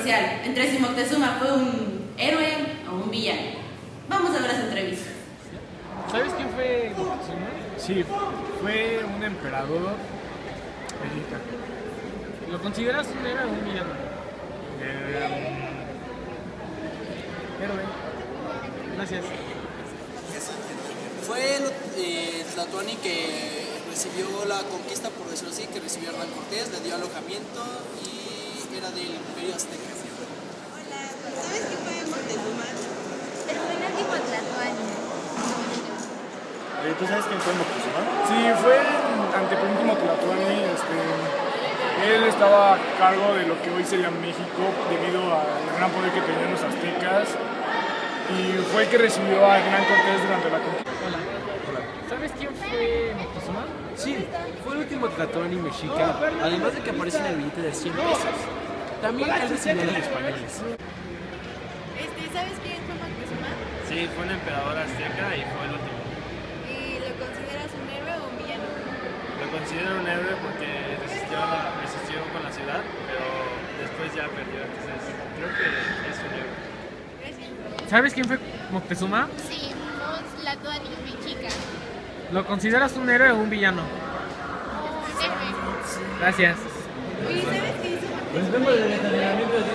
controversial entre si Moctezuma fue un héroe o un villano. Vamos a ver las entrevistas. ¿Sabes quién fue Moctezuma? Sí, fue un emperador mexicano. ¿Lo consideras un héroe o un villano? Héroe. Gracias. Fue Tlatoani que recibió la conquista, por decirlo así, que recibió Hernán Cortés, le dio alojamiento y era del Imperio Azteca. Hola, ¿sabes qué fue Moctezuma? El penúltimo Tlatoani. ¿Tú sabes quién fue Moctezuma? Sí, fue el antepenúltimo Tlatoani. Él estaba a cargo de lo que hoy sería México debido al gran poder que tenían los aztecas y fue el que recibió a Hernán Cortés durante la conquista. Hola. ¿Sabes quién fue Moctezuma? Sí, fue el último Tlatoani mexica, además de que aparece en el billete de 100 pesos. También él recibió a los españoles. ¿Sabes quién fue Moctezuma? Sí, fue un emperador azteca y fue el último. ¿Y lo consideras un héroe o un villano? Lo considero un héroe porque resistió con la ciudad, pero después ya perdió, entonces creo que es un héroe. Gracias. ¿Sabes quién fue Moctezuma? Sí, no Tlatoani mexica. ¿Lo consideras un héroe o un villano? Héroe. Gracias. Oye, ¿sabes qué hizo Moctezuma?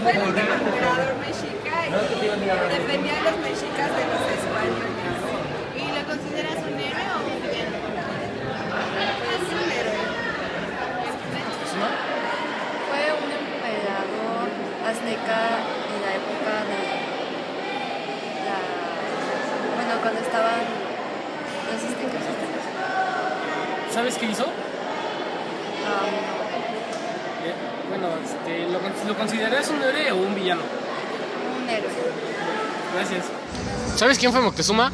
Fue el último emperador mexica y defendía a los mexicas de los españoles. ¿Y lo consideras un héroe o un villano? Es un héroe. Fue un emperador azteca en la época de cuando estaban los aztecas. ¿Sabes qué hizo? ¿Lo consideras un héroe o un villano? Un héroe. Gracias. ¿Sabes quién fue Moctezuma?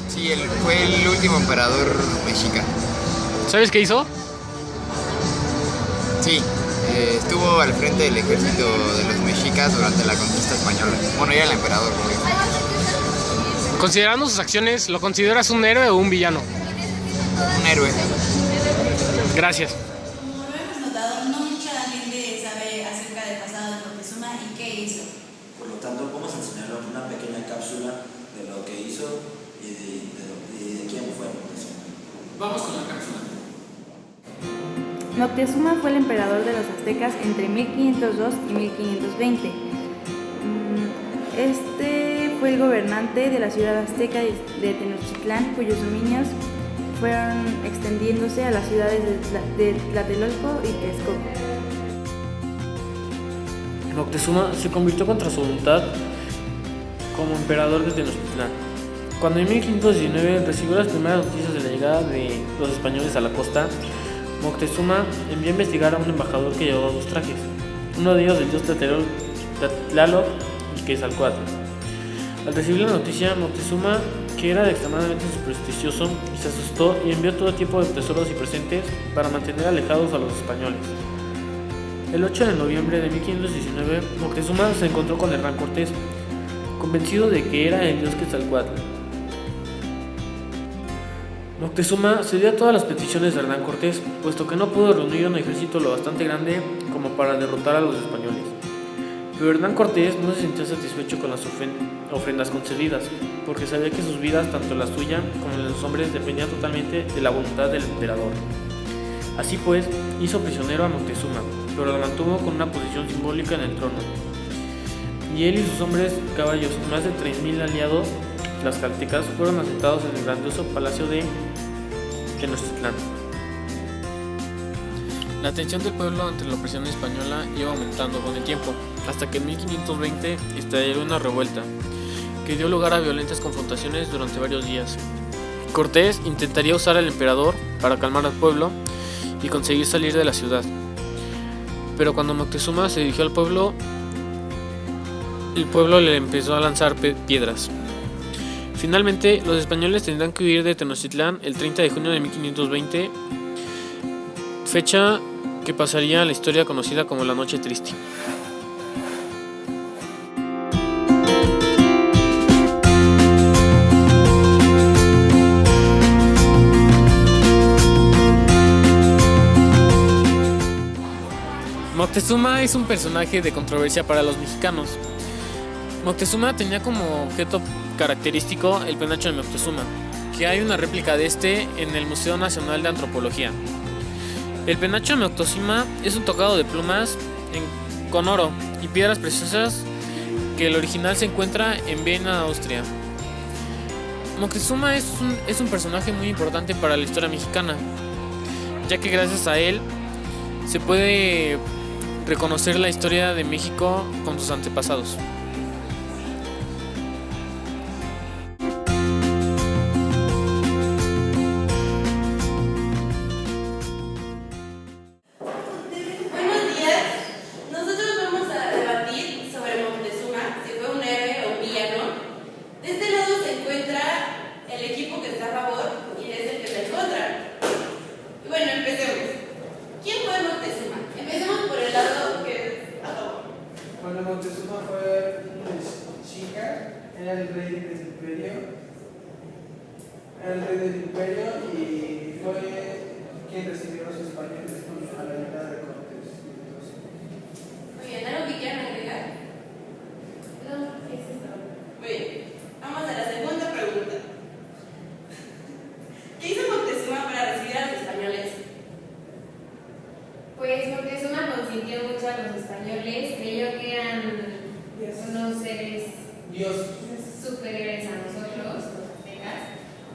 Sí, fue el último emperador mexica. ¿Sabes qué hizo? Sí, estuvo al frente del ejército de los mexicas durante la conquista española. Bueno, era el emperador, ¿no? Considerando sus acciones, ¿lo consideras un héroe o un villano? Un héroe. Gracias. Como lo hemos notado, no mucha gente sabe acerca del pasado de Moctezuma y qué hizo. Por lo tanto, vamos a enseñarles una pequeña cápsula de lo que hizo y de quién fue Moctezuma. Vamos con la cápsula. Moctezuma fue el emperador de los aztecas entre 1502 y 1520. Este fue el gobernante de la ciudad azteca de Tenochtitlán, cuyos dominios fueron extendiéndose a las ciudades de Tlatelolco y Texcoco. Moctezuma se convirtió contra su voluntad como emperador de Tenochtitlán. Cuando en 1519 recibió las primeras noticias de la llegada de los españoles a la costa, Moctezuma envió a investigar a un embajador que llevaba dos trajes, uno de ellos del dios Tlaloc y Quetzalcóatl. Al recibir la noticia, Moctezuma, que era extremadamente supersticioso, se asustó y envió todo tipo de tesoros y presentes para mantener alejados a los españoles. El 8 de noviembre de 1519, Moctezuma se encontró con Hernán Cortés, convencido de que era el dios Quetzalcóatl. Moctezuma cedió a todas las peticiones de Hernán Cortés, puesto que no pudo reunir un ejército lo bastante grande como para derrotar a los españoles. Pero Hernán Cortés no se sintió satisfecho con las ofrendas concedidas, porque sabía que sus vidas, tanto la suya como la de los hombres, dependían totalmente de la voluntad del emperador. Así pues, hizo prisionero a Moctezuma, pero lo mantuvo con una posición simbólica en el trono. Y él y sus hombres caballos, más de 3.000 aliados tlaxcaltecas, fueron asentados en el grandioso palacio de Tenochtitlán. La tensión del pueblo ante la opresión española iba aumentando con el tiempo, hasta que en 1520 estalló una revuelta, que dio lugar a violentas confrontaciones durante varios días. Cortés intentaría usar al emperador para calmar al pueblo y conseguir salir de la ciudad. Pero cuando Moctezuma se dirigió al pueblo, el pueblo le empezó a lanzar piedras. Finalmente, los españoles tendrán que huir de Tenochtitlán el 30 de junio de 1520, fecha que pasaría a la historia conocida como la Noche Triste. Moctezuma es un personaje de controversia para los mexicanos. Moctezuma tenía como objeto característico el penacho de Moctezuma, que hay una réplica de este en el Museo Nacional de Antropología. El penacho de Moctezuma es un tocado de plumas con oro y piedras preciosas que el original se encuentra en Viena, Austria. Moctezuma es un personaje muy importante para la historia mexicana, ya que gracias a él se puede reconocer la historia de México con sus antepasados. Buenos días. Nosotros vamos a debatir sobre Moctezuma, si fue un héroe o un villano. De este lado se encuentra el equipo que está a favor y es el que está en contra. Y bueno, empecemos. ¿Quién fue Moctezuma? Empecemos por el lado que es a favor. Bueno, Moctezuma fue un mexica, era el rey del imperio. Era el rey del imperio y fue quien recibió a los españoles a la llegada de Cortés. Muy bien, ¿algo que quieran agregar? No, es esto. Muy bien, vamos a la segunda pregunta. ¿Qué hizo Moctezuma para recibir a los españoles? Pues Moctezuma consintió mucho a los españoles, creyó que eran unos seres superiores a nosotros, los aztecas,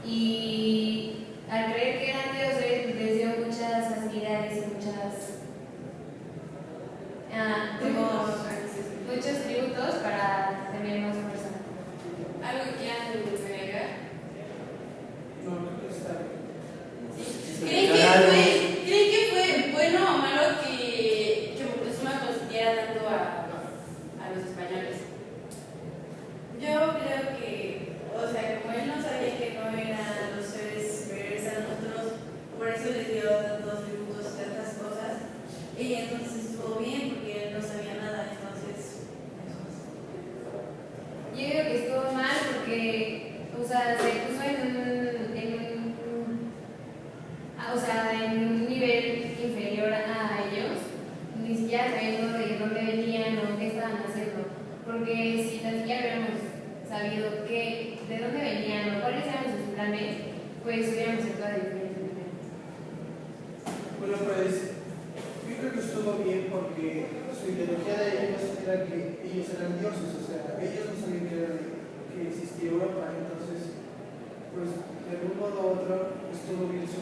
y al creer que eran dioses les dio muchas facilidades y muchos tributos para tener más fuerza. ¿Algo que quieran agregar? No, está bien. ¿Creen que fue bueno o malo que Moctezuma consintiera tanto a los españoles? Yo creo que, o sea, como él no sabía que no eran los seres superiores a nosotros, por eso les dio tantos tributos y tantas cosas, y entonces estuvo bien porque él no sabía nada, entonces... Yo creo que estuvo mal porque, o sea, se puso en un nivel inferior a ellos, ni siquiera sabiendo de dónde venían o qué estaban haciendo, porque si tan siquiera hubiéramos sabido de dónde venían o cuáles eran sus planes, pues hubiéramos actuado diferentemente. Bueno, pues yo creo que estuvo bien porque su ideología de ellos era que ellos eran dioses, o sea, ellos no sabían que existía Europa, entonces, pues de algún modo u otro estuvo bien su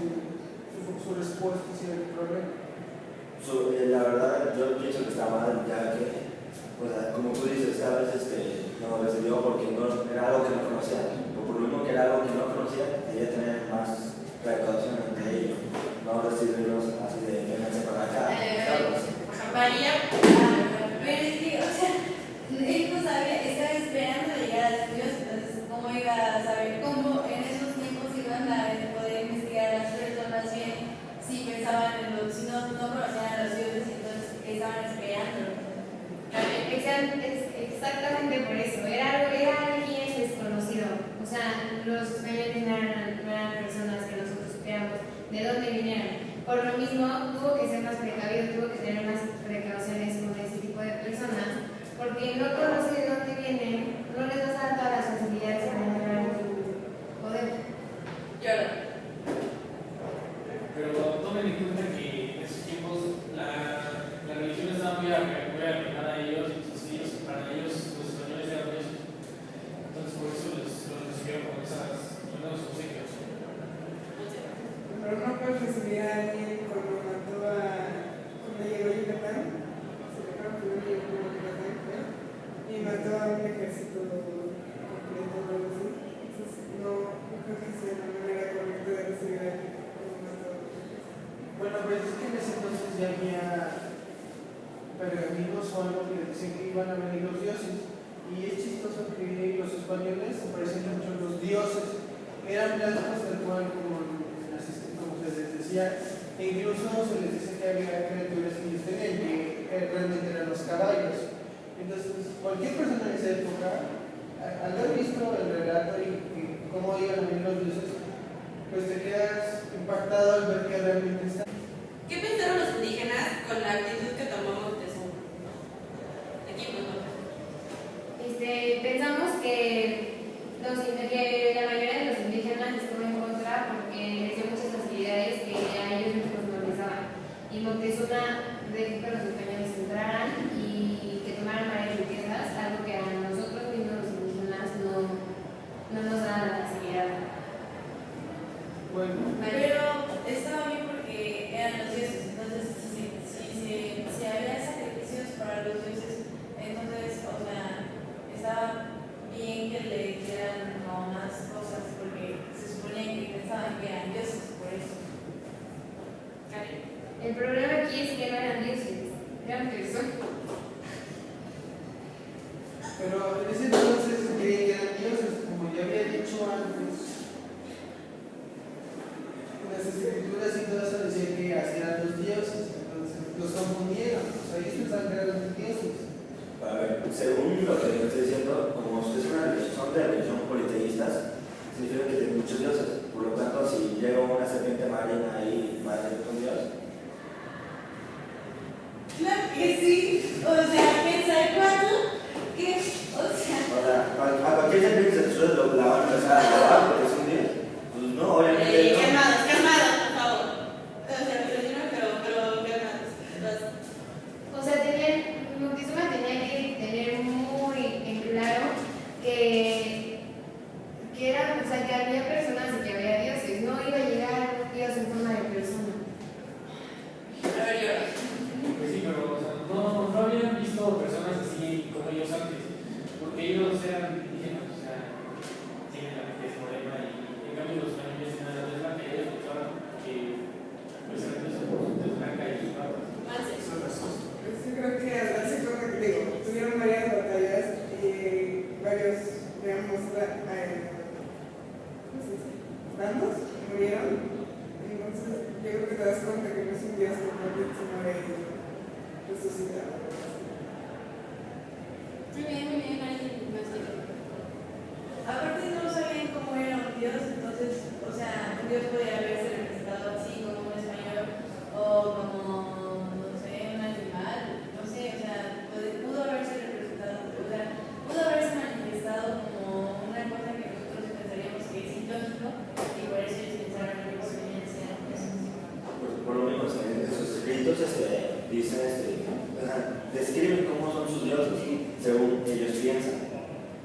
respuesta hacia el problema. La verdad, yo pienso que está mal, ya que, o sea, como tú dices, a veces no lo recibió porque no, era algo que no conocía, o por lo mismo que era algo que no conocía, debía tener más precaución ante ello, no recibirlos así de vénganse para acá. María, pero es que, o sea, él no sabía, estaba esperando llegar a los Dios, entonces, ¿cómo iba a saber cómo en esos tiempos iban a poder investigar a las personas bien si pensaban en los, si no conocían a los dioses, entonces estaban esperando? Exactamente por eso, era alguien desconocido, o sea, los españoles no eran personas que nosotros supiéramos de dónde vinieron. Por lo mismo, tuvo que ser más precavido, tuvo que tener más precauciones con ese tipo de personas, porque no conoce de dónde vienen, no les vas a dar todas las facilidades para entrar en su poder. Pero tomen en cuenta que en esos tiempos la religión estaba muy arraigada a ellos, entonces para ellos los españoles eran dioses. Entonces por eso los recibieron con esos obsequios. Pero no puedes recibir a alguien cuando llegó a Yucatán, se le fueron primero llegó a Yucatán, ¿no? Y mató a un ejército completo o algo así. Entonces no creo que sea la manera correcta de recibir a alguien como mató. Bueno, pues es que en ese entonces ya había pergaminos o algo que decían que iban a venir los dioses. Y es chistoso que los españoles se parecen mucho a los dioses. Eran blancos tal cual como se les decía, e incluso se les decía que había criaturas que ellos tenían, que realmente eran los caballos. Entonces, cualquier persona de esa época, al haber visto el relato y cómo iban a venir los dioses, pues te quedas impactado al ver que realmente está. ¿Qué pensaron los indígenas con la actitud que tomó Moctezuma? Bueno. Pero estaba bien porque eran los dioses, entonces si había sacrificios para los dioses, entonces, o sea, estaba bien que le hicieran como más cosas porque se suponía que pensaban que eran dioses, por eso. El problema aquí es que no eran dioses, eran personas. Pero en ese entonces creían que eran dioses, como ya había dicho antes. Las escrituras y todo eso decían que así eran los dioses, entonces los confundieron. O sea, ellos pensaban que eran los dioses. A ver, según lo que estoy diciendo, como ustedes son de religión politeístas, significa que tienen muchos dioses. Por lo tanto, si llega una serpiente marina ahí, ¿va a ser un dios? Claro que sí, o sea, ¿Quetzalcóatl? ¿Qué? O sea, a cualquier serpiente se le suele la van a empezar a lavar porque es un dios. Pues no, obviamente. Calmados, por favor. O sea, pero calmados. O sea, Moctezuma tenía que tener muy en claro que era, o sea, que había personas y que había dioses, no iba a llegar un dios en forma de persona. A ver, yo. Pues sí, pero o sea, no habían visto personas así como ellos antes, porque ellos eran indígenas, o sea, tienen la mente morena y en cambio los españoles tenían la tez blanca y ellos pensaban que pues eran dioses por su tez blanca y sus barbas. Yo creo que así como que digo, tuvieron varias batallas y varios, digamos, bandos murieron. Entonces, yo creo que te das cuenta que no es un dios que realmente se muere y resucita. muy bien, alguien más quiere. Aparte no sabían cómo era un dios, entonces, o sea, un dios podía haberse representado así como un español o como, no sé, un animal, no sé, o sea, pudo haberse representado, o sea, pudo haberse manifestado como una cosa que nosotros pensaríamos que es ilógico y por eso ellos pensaron que los españoles eran dioses. Por lo menos en sus escritos dicen, describen cómo son sus dioses según ellos piensan,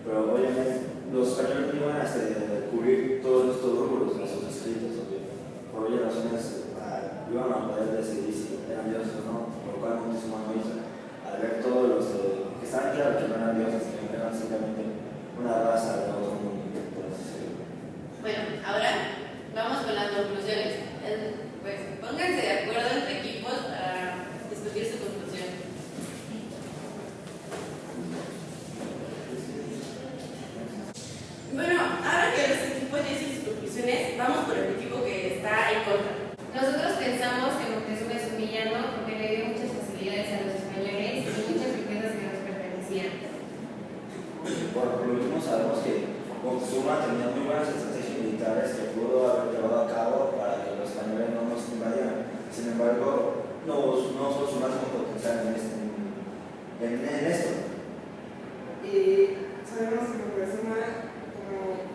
pero obviamente los españoles no iban a cubrir todos estos rubros de sus escritos, por obvias razones iban a poder decidir si eran dioses o no, por lo cual Moctezuma no hizo, al ver todos los que estaban claros que no eran dioses, que eran simplemente una raza de otro mundo. Bueno, ahora vamos con las conclusiones. Pues pónganse de acuerdo entre equipos para discutir su conclusión. Bueno, ahora que los equipos ya hicieron sus conclusiones, vamos por el equipo que está en contra. Nosotros pensamos que Moctezuma es un villano porque le dio muchas facilidades a los españoles y muchas riquezas que nos pertenecían. Por lo mismo sabemos que Moctezuma tenía muy buenas estrategias militares que pudo haber llevado a cabo para que los españoles no nos invadieran. Sin embargo, no son su máximo potencial en esto. Y sabemos que Moctezuma, como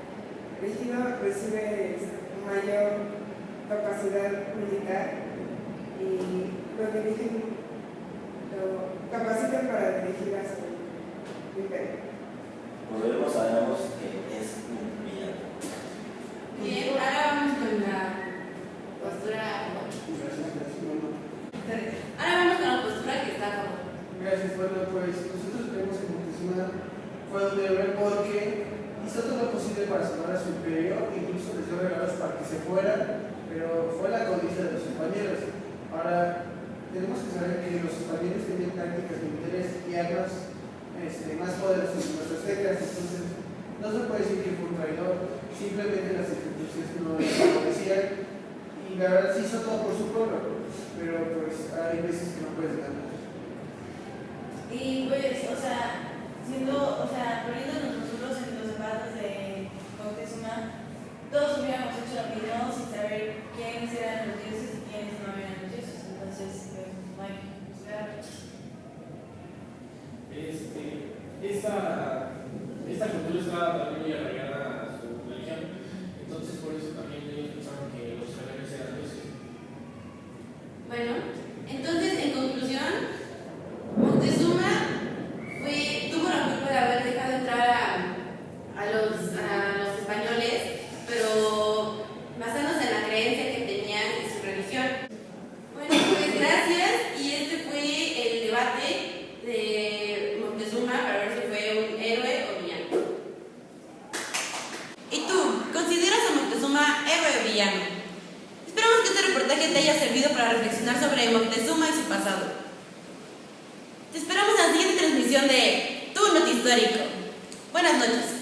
elegido, recibe mayor capacidad militar y lo capacitan para dirigir a su imperio. Por lo mismo sabemos que es un villano. Bien, ahora vamos con la postura a favor. Ahora vamos con la postura que está a favor. Gracias, bueno, pues nosotros creemos que Moctezuma fue un héroe porque hizo todo lo posible para salvar a su imperio, incluso les dio regalos para que se fueran, pero fue la codicia de los españoles. Ahora, tenemos que saber que los españoles tenían tácticas militares y armas más poderosas que los aztecas, entonces no se puede decir que fue un traidor, simplemente las instituciones no lo favorecían y la verdad sí hizo todo por su pueblo, pero pues hay veces que no puedes ganar. Y pues, o sea, poniéndonos nosotros en los zapatos de Moctezuma, todos hubiéramos hecho lo mismo sin saber quiénes eran los dioses y quiénes no eran los dioses, entonces, pues, no hay que juzgar. Esta cultura estaba también muy arraigada a su religión, entonces por eso también ellos pensaban que los españoles eran dioses. Bueno, entonces en conclusión, Moctezuma tuvo la culpa de haber dejado entrar a los españoles, pero basándose en que te haya servido para reflexionar sobre Moctezuma y su pasado. Te esperamos en la siguiente transmisión de Tu Noti Histórico. Buenas noches.